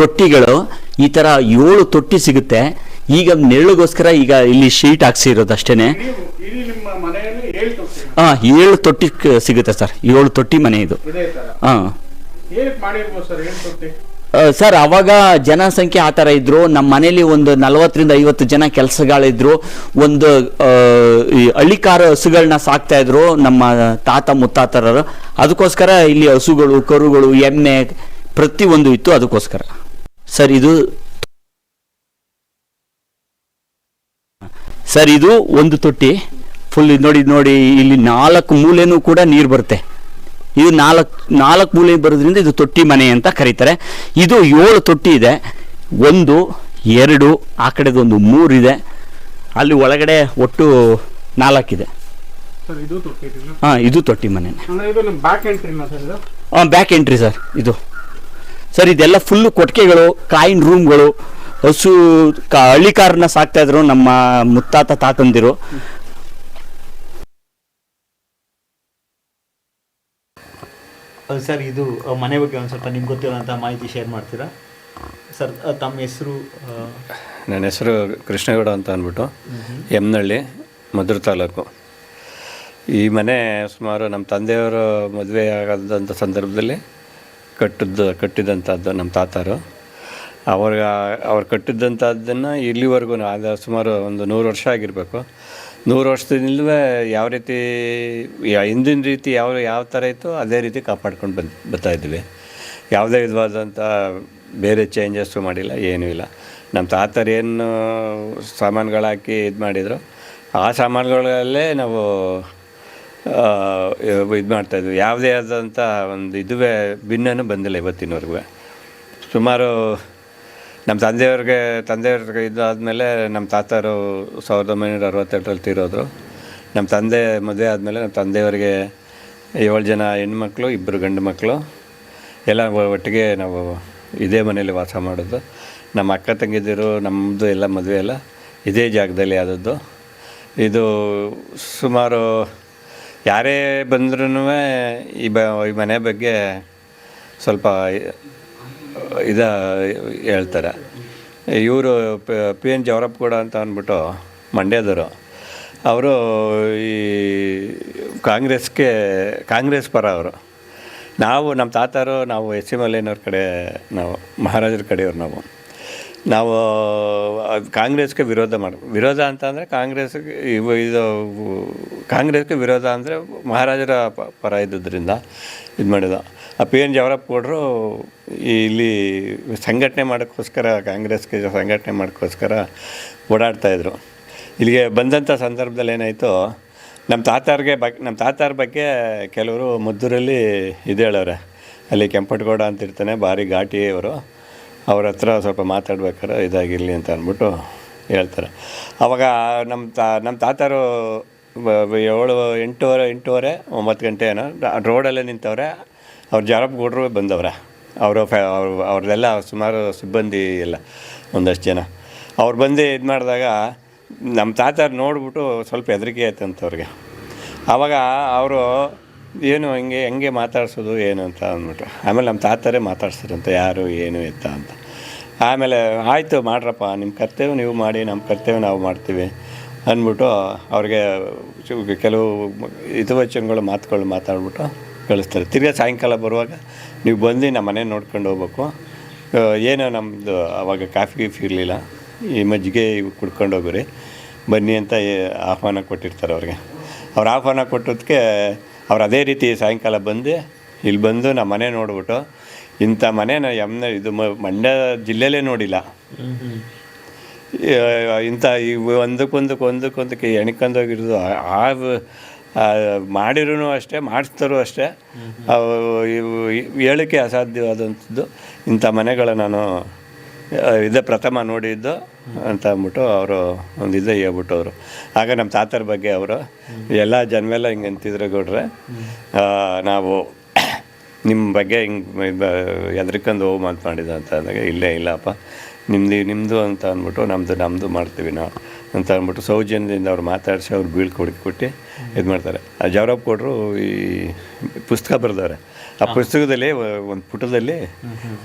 ತೊಟ್ಟಿಗಳು ಈ ಥರ 7 ತೊಟ್ಟಿ ಸಿಗುತ್ತೆ. ಈಗ ನೆರಳಿಗೋಸ್ಕರ ಈಗ ಇಲ್ಲಿ ಶೀಟ್ ಹಾಕ್ಸಿರೋದು ಅಷ್ಟೇನೆ. ಹಾಂ 7 ತೊಟ್ಟಿ ಸಿಗುತ್ತೆ ಸರ್. 7 ತೊಟ್ಟಿ ಮನೆ ಇದು. ಹಾಂ ಸರ್, ಅವಾಗ ಜನಸಂಖ್ಯೆ ಆ ಥರ ಇದ್ರು. ನಮ್ಮ ಮನೇಲಿ ಒಂದು 40ರಿಂದ 50 ಜನ ಕೆಲಸಗಳಿದ್ರು. ಒಂದು ಹಳ್ಳಿಕಾರ ಹಸುಗಳನ್ನ ಸಾಕ್ತಾ ಇದ್ರು ನಮ್ಮ ತಾತ ಮುತ್ತಾತರರು. ಅದಕ್ಕೋಸ್ಕರ ಇಲ್ಲಿ ಹಸುಗಳು, ಕರುಗಳು, ಎಮ್ಮೆ ಪ್ರತಿಯೊಂದು ಇತ್ತು. ಅದಕ್ಕೋಸ್ಕರ ಸರ್ ಇದು ಒಂದು ತೊಟ್ಟಿ ಫುಲ್ ನೋಡಿ ಇಲ್ಲಿ 4 ಮೂಲೆನೂ ಕೂಡ ನೀರು ಬರುತ್ತೆ. ಇದು 4 ಮೂಲೆ ಬರೋದ್ರಿಂದ ಇದು ತೊಟ್ಟಿ ಮನೆ ಅಂತ ಕರೀತಾರೆ. ಇದು 7 ತೊಟ್ಟಿ ಇದೆ. 1 2 ಆ ಕಡೆದೊಂದು 3 ಇದೆ. ಅಲ್ಲಿ ಒಳಗಡೆ ಒಟ್ಟು 4 ಇದೆ. ಹಾಂ ಇದು ತೊಟ್ಟಿ ಮನೆ. ಹಾಂ ಬ್ಯಾಕ್ ಎಂಟ್ರಿ ಸರ್ ಇದು. ಸರ್ ಇದೆಲ್ಲ ಫುಲ್ಲು ಕೊಟ್ಟಿಗೆಗಳು, ಕಾಯಿನ್ ರೂಮ್ಗಳು. ಹಸು ಹಳ್ಳಿಕಾರನ್ನ ಸಾಕ್ತಾ ಇದ್ರು ನಮ್ಮ ಮುತ್ತಾತ ತಾತಂದಿರು. ಸರ್ ಇದು ಮನೆ ಬಗ್ಗೆ ಒಂದು ಸ್ವಲ್ಪ ನಿಮ್ಗೆ ಗೊತ್ತಿರೋಂಥ ಮಾಹಿತಿ ಶೇರ್ ಮಾಡ್ತೀರಾ ಸರ್? ತಮ್ಮ ಹೆಸರು? ನನ್ನ ಹೆಸರು ಕೃಷ್ಣಗೌಡ ಅಂತ ಅಂದ್ಬಿಟ್ಟು, ಎಮ್ನಳ್ಳಿ, ಮಧುರ ತಾಲೂಕು. ಈ ಮನೆ ಸುಮಾರು ನಮ್ಮ ತಂದೆಯವರು ಮದುವೆ ಆಗೋದಂಥ ಸಂದರ್ಭದಲ್ಲಿ ಕಟ್ಟಿದಂಥದ್ದು ನಮ್ಮ ತಾತರು. ಅವ್ರು ಕಟ್ಟಿದ್ದಂಥದ್ದನ್ನು ಇಲ್ಲಿವರೆಗೂ ಅದು ಸುಮಾರು ಒಂದು 100 ವರ್ಷ ಆಗಿರಬೇಕು. 100 ವರ್ಷದಿಂದಲೂ ಯಾವ ರೀತಿ ಹಿಂದಿನ ರೀತಿ ಯಾವ ಥರ ಇತ್ತು ಅದೇ ರೀತಿ ಕಾಪಾಡ್ಕೊಂಡು ಬರ್ತಾಯಿದ್ವಿ. ಯಾವುದೇ ವಿಧವಾದಂಥ ಬೇರೆ ಚೇಂಜಸ್ಸು ಮಾಡಿಲ್ಲ, ಏನೂ ಇಲ್ಲ. ನಮ್ಮ ತಾತರು ಏನು ಸಾಮಾನುಗಳಾಕಿ ಇದು ಮಾಡಿದರು ಆ ಸಾಮಾನುಗಳಲ್ಲೇ ನಾವು ಇದು ಮಾಡ್ತಾಯಿದ್ವಿ. ಯಾವುದೇ ಆದಂಥ ಒಂದು ಇದುವೇ ಭಿನ್ನನೂ ಬಂದಿಲ್ಲ ಇವತ್ತಿನವರೆಗೂ. ಸುಮಾರು ನಮ್ಮ ತಂದೆಯವ್ರಿಗೆ ಇದಾದಮೇಲೆ ನಮ್ಮ ತಾತರು 1968ರಲ್ಲಿ ತೀರೋದ್ರು. ನಮ್ಮ ತಂದೆ ಮದುವೆ ಆದಮೇಲೆ ನಮ್ಮ ತಂದೆಯವರಿಗೆ 7 ಜನ ಹೆಣ್ಮಕ್ಳು, 2 ಗಂಡು ಮಕ್ಕಳು, ಎಲ್ಲ ಒಟ್ಟಿಗೆ ನಾವು ಇದೇ ಮನೇಲಿ ವಾಸ ಮಾಡೋದು. ನಮ್ಮ ಅಕ್ಕ ತಂಗಿದಿರು ನಮ್ಮದು ಎಲ್ಲ ಮದುವೆ ಎಲ್ಲ ಇದೇ ಜಾಗದಲ್ಲಿ ಆದದ್ದು. ಇದು ಸುಮಾರು ಯಾರೇ ಬಂದ್ರೂ ಈ ಮನೆ ಬಗ್ಗೆ ಸ್ವಲ್ಪ ಹೇಳ್ತಾರೆ. ಇವರು PN ಜವರಪ್ಪಗೌಡ ಅಂತ ಅಂದ್ಬಿಟ್ಟು ಮಂಡ್ಯದವರು. ಅವರು ಈ ಕಾಂಗ್ರೆಸ್ ಪರ ಅವರು. ನಮ್ಮ ತಾತರು ನಾವು SC ಮಲ್ಲಯ್ಯನವ್ರ ಕಡೆ, ನಾವು ಮಹಾರಾಜರ ಕಡೆಯವ್ರು. ನಾವು ಕಾಂಗ್ರೆಸ್ಗೆ ವಿರೋಧ ಅಂತ ಅಂದರೆ ಕಾಂಗ್ರೆಸ್ಗೆ ವಿರೋಧ ಅಂದರೆ ಮಹಾರಾಜರ ಪರ ಇದ್ದುದರಿಂದ ಇದು ಮಾಡಿದ. PN ಜವರಪ್ಪಗೌಡರು ಇಲ್ಲಿ ಸಂಘಟನೆ ಮಾಡೋಕ್ಕೋಸ್ಕರ, ಕಾಂಗ್ರೆಸ್ಗೆ ಸಂಘಟನೆ ಮಾಡೋಕ್ಕೋಸ್ಕರ ಓಡಾಡ್ತಾಯಿದ್ರು. ಇಲ್ಲಿಗೆ ಬಂದಂಥ ಸಂದರ್ಭದಲ್ಲಿ ಏನಾಯಿತು, ನಮ್ಮ ತಾತಾರ ಬಗ್ಗೆ ಕೆಲವರು ಮದ್ದೂರಲ್ಲಿ ಇದು ಹೇಳೋರೆ. ಅಲ್ಲಿ ಕೆಂಪಟಗೌಡ ಅಂತ ಇರ್ತಾನೆ, ಭಾರಿ ಘಾಟಿ ಅವರು. ಅವ್ರ ಹತ್ರ ಸ್ವಲ್ಪ ಮಾತಾಡ್ಬೇಕಾರೆ ಇದಾಗಿರಲಿ ಅಂತ ಅಂದ್ಬಿಟ್ಟು ಹೇಳ್ತಾರೆ. ಆವಾಗ ನಮ್ಮ ತಾತರು 8:30 9 ಗಂಟೆ ಏನೋ ರೋಡಲ್ಲೇ ನಿಂತವ್ರೆ. ಅವ್ರು ಜವರಪ್ಪಗೌಡರು ಬಂದವ್ರೆ. ಅವ್ರದ್ದೆಲ್ಲ ಸುಮಾರು ಸಿಬ್ಬಂದಿ ಎಲ್ಲ ಒಂದಷ್ಟು ಜನ. ಅವ್ರು ಬಂದು ಇದು ಮಾಡಿದಾಗ ನಮ್ಮ ತಾತರು ನೋಡ್ಬಿಟ್ಟು ಸ್ವಲ್ಪ ಹೆದರಿಕೆ ಆಯ್ತಂತ ಅವ್ರಿಗೆ. ಆವಾಗ ಅವರು ಏನು ಹೆಂಗೆ ಮಾತಾಡ್ಸೋದು ಏನು ಅಂತ ಅಂದ್ಬಿಟ್ಟು ಆಮೇಲೆ ನಮ್ಮ ತಾತರೇ ಮಾತಾಡ್ಸಿರಂತೆ, ಯಾರು ಏನು ಎತ್ತ ಅಂತ. ಆಮೇಲೆ ಆಯಿತು ಮಾಡ್ರಪ್ಪ, ನಿಮ್ಮ ಕರ್ತವ್ಯ ನೀವು ಮಾಡಿ, ನಮ್ಮ ಕರ್ತವ್ಯ ನಾವು ಮಾಡ್ತೀವಿ ಅಂದ್ಬಿಟ್ಟು ಅವ್ರಿಗೆ ಕೆಲವು ಹಿತವಚನಗಳು ಮಾತಾಡ್ಬಿಟ್ಟು ಕಳಿಸ್ತಾರೆ. ತಿರ್ಗಿ ಸಾಯಂಕಾಲ ಬರುವಾಗ ನೀವು ಬಂದು ನಮ್ಮ ಮನೆ ನೋಡ್ಕೊಂಡು ಹೋಗ್ಬೇಕು. ಏನೋ ನಮ್ಮದು ಆವಾಗ ಕಾಫಿ ಇರಲಿಲ್ಲ, ಈ ಮಜ್ಜಿಗೆ ಇವು ಕುಡ್ಕೊಂಡು ಹೋಗ್ರಿ ಬನ್ನಿ ಅಂತ ಆಹ್ವಾನ ಕೊಟ್ಟಿರ್ತಾರೆ ಅವ್ರಿಗೆ. ಅವ್ರು ಆಹ್ವಾನ ಕೊಟ್ಟದಕ್ಕೆ ಅವ್ರು ಅದೇ ರೀತಿ ಸಾಯಂಕಾಲ ಇಲ್ಲಿ ಬಂದು ನಮ್ಮ ಮನೆ ನೋಡ್ಬಿಟ್ಟು, ಇಂಥ ಮನೆನ ಇದು ಮಂಡ್ಯ ಜಿಲ್ಲೆಯಲ್ಲೇ ನೋಡಿಲ್ಲ. ಇಂಥ ಒಂದಕ್ಕೊಂದಕ್ಕೆ ಎಣ್ಕೊಂಡೋಗಿರೋದು ಮಾಡಿರೂ ಅಷ್ಟೇ, ಮಾಡಿಸ್ತಾರೂ ಅಷ್ಟೇ. ಹೇಳೋಕ್ಕೆ ಅಸಾಧ್ಯವಾದಂಥದ್ದು. ಇಂಥ ಮನೆಗಳ ನಾನು ಇದೇ ಪ್ರಥಮ ನೋಡಿದ್ದು ಅಂತ ಅಂದ್ಬಿಟ್ಟು ಅವರು ಒಂದು ಹೇಳ್ಬಿಟ್ಟವರು. ಆಗ ನಮ್ಮ ತಾತರ ಬಗ್ಗೆ ಅವರು ಎಲ್ಲ ಜನ್ಮೆಲ್ಲ ಹಿಂಗೆ ಅಂತಿದ್ರು, ಗೌಡ್ರೆ ನಾವು ನಿಮ್ಮ ಬಗ್ಗೆ ಹಿಂಗೆ ಹೆದರ್ಕೊಂಡು ಹೋಗಿ ಮಾಡಿದ ಅಂತ ಅಂದಾಗ, ಇಲ್ಲಪ್ಪ ನಿಮ್ಮದು ಅಂತ ಅಂದ್ಬಿಟ್ಟು ನಮ್ಮದು ಮಾಡ್ತೀವಿ ನಾವು ಅಂತ ಅಂದ್ಬಿಟ್ಟು ಸೌಜನ್ಯದಿಂದ ಅವ್ರು ಮಾತಾಡಿಸಿ ಅವ್ರು ಬೀಳ್ಕೊಟ್ಟು ಇದು ಮಾಡ್ತಾರೆ. ಆ ಜವರಪ್ಪಗೌಡರು ಈ ಪುಸ್ತಕ ಬರೆದವ್ರೆ. ಆ ಪುಸ್ತಕದಲ್ಲಿ ಒಂದು ಪುಟದಲ್ಲಿ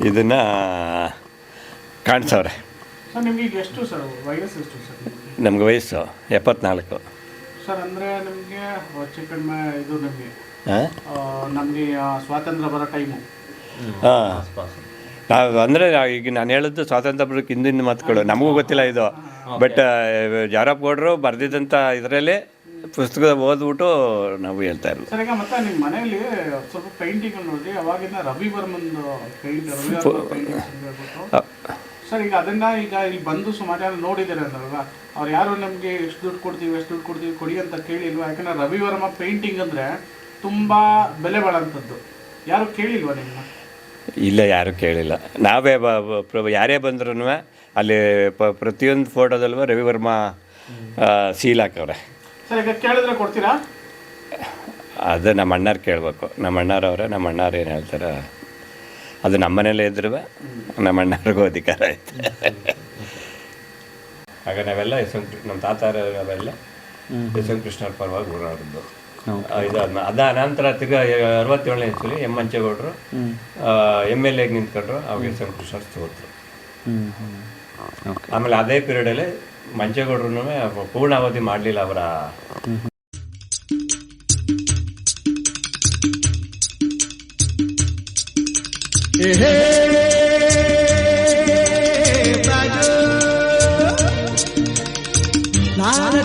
ಇದನ್ನು ಕಾಣಿಸವ್ರೆ. ಸರ್ ನಿಮ್ಗೆ ಈಗ ಎಷ್ಟು ಸರ್ ವಯಸ್ಸು ಎಷ್ಟು ಸರ್ ನಿಮಗೆ? ನಮ್ಗೆ ವಯಸ್ಸು 74. ಸರ್ ಅಂದರೆ ನಿಮಗೆ ಹೆಚ್ಚು ಕಡಿಮೆ ಇದು ನಿಮಗೆ ಹಾಂ ನಮಗೆ ಸ್ವಾತಂತ್ರ್ಯ ಬರೋ ಟೈಮು. ಹಾಂ ನಾವು ಅಂದರೆ ಈಗ ನಾನು ಹೇಳಿದ್ದು ಸ್ವಾತಂತ್ರ್ಯ ಬರೋಕ್ಕೆ ಹಿಂದಿನ ಮಾತುಗಳು, ನಮಗೂ ಗೊತ್ತಿಲ್ಲ ಇದು. ಬಟ್ ಜಾರಪ್ಪ ಗೌಡರು ಬರೆದಿದ್ದಂಥ ಇದರಲ್ಲಿ ಪುಸ್ತಕ ಓದ್ಬಿಟ್ಟು ನಾವು ಹೇಳ್ತಾ ಇರೋದು. ಸರ್ ಈಗ ಮತ್ತೆ ನಿಮ್ಮ ಮನೆಯಲ್ಲಿ ಸ್ವಲ್ಪ ಪೇಂಟಿಂಗ್ ನೋಡಿ ಅವಾಗಿಂದ ರವಿ ವರ್ಮಂದು ಪೇಂಟಿಂಗ್ ಸರ್, ಈಗ ಅದನ್ನ ಈಗ ಇಲ್ಲಿ ಬಂದು ಸುಮಾರು ಜನ ನೋಡಿದ್ದಾರೆ ಅಂದ್ರಲ್ವ, ಅವ್ರು ಯಾರು ನಮಗೆ ಎಷ್ಟು ದುಡ್ಡು ಕೊಡ್ತೀವಿ ಕೊಡಿ ಅಂತ ಕೇಳಿಲ್ವಾ? ಯಾಕಂದ್ರೆ ರವಿ ವರ್ಮ ಪೇಂಟಿಂಗ್ ಅಂದರೆ ತುಂಬ ಬೆಲೆ ಬಾಳಂಥದ್ದು. ಯಾರು ಕೇಳಿಲ್ವಾ ನಿಮ್ಮನ್ನ? ಇಲ್ಲ, ಯಾರೂ ಕೇಳಿಲ್ಲ. ನಾವೇ ಯಾರೇ ಬಂದ್ರೂ ಅಲ್ಲಿ ಪ್ರತಿಯೊಂದು ಫೋಟೋದಲ್ವ ರವಿವರ್ಮ ಸೀಲ್ ಹಾಕವ್ರೆ. ಸರ್ ಈಗ ಕೇಳಿದ್ರೆ ಕೊಡ್ತೀರಾ? ಅದು ನಮ್ಮ ಅಣ್ಣಾರು ಕೇಳಬೇಕು. ನಮ್ಮ ಅಣ್ಣಾರವ್ರೆ, ನಮ್ಮ ಅಣ್ಣಾರು ಏನು ಹೇಳ್ತಾರೆ ಅದು ನಮ್ಮ ಮನೇಲೇ ಇದ್ರೂ ನಮ್ಮ ಅಣ್ಣಾರಿಗೂ ಅಧಿಕಾರ ಐತೆ. ಆಗ ನಾವೆಲ್ಲ ನಮ್ಮ ತಾತಾರ ನಾವೆಲ್ಲ ಕೃಷ್ಣರ ಪರವಾಗಿ ಓಡಾಡಿದ್ದು. ಅದ ನಂತರ ತಿರ್ಗಾ 67ನೇ ಇಸ್ವಿಲಿ ಎಂ ಮಂಚೇಗೌಡರು MLA ನಿಂತ್ಕೊಂಡ್ರು. ಅವಾಗ ಕೃಷ್ಣ ಸೋತರು. ಆಮೇಲೆ ಅದೇ ಪೀರಿಯಡಲ್ಲಿ ಮಂಚೇಗೌಡರು ಪೂರ್ಣಾವಧಿ ಮಾಡಲಿಲ್ಲ ಅವರ. ನಾನು